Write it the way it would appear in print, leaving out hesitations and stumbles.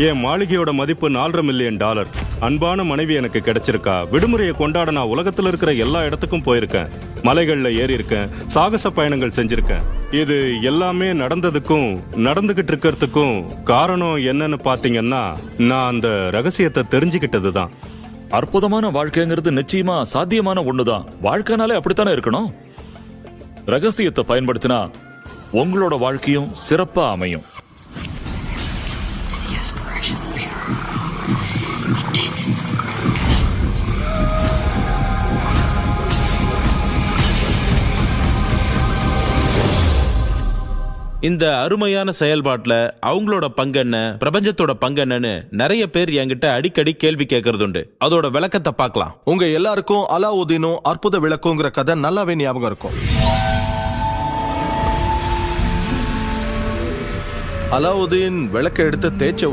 என் மாளிகையோட மதிப்பு $4.5 மில்லியன். அன்பான மனைவி எனக்கு கிடைச்சிருக்கா. விடுமுறையை கொண்டாட நான் உலகத்துல இருக்கிற எல்லா இடத்துக்கும் போயிருக்கேன். மலைகள்ல ஏறி இருக்கேன், சாகச பயணங்கள் செஞ்சிருக்கேன். இது எல்லாமே நடந்ததுக்கும் நடந்துகிட்டு இருக்கிறதுக்கும் காரணம் என்னன்னு பாத்தீங்கன்னா, நான் அந்த ரகசியத்தை தெரிஞ்சுக்கிட்டதுதான். அற்புதமான வாழ்க்கைங்கிறது நிச்சயமா சாத்தியமான ஒண்ணுதான். வாழ்க்கைனாலே அப்படித்தானே இருக்கணும். ரகசியத்தை பயன்படுத்தினா உங்களோட வாழ்க்கையும் சிறப்பா அமையும். இந்த அருமையான செயல்பாட்டுல அவங்களோட பங்கு என்ன, பிரபஞ்சத்தோட பங்கு என்னன்னு நிறைய பேர் என்கிட்ட அடிக்கடி கேள்வி கேட்கறது உண்டு. அதோட விளக்கத்தை பார்க்கலாம். உங்க எல்லாருக்கும் அலாவுதீனும் அற்புத விளக்குங்கிற கதை நல்லாவே ஞாபகம் இருக்கும். அலாவுதீன் விளக்க எடுத்து தேய்ச்ச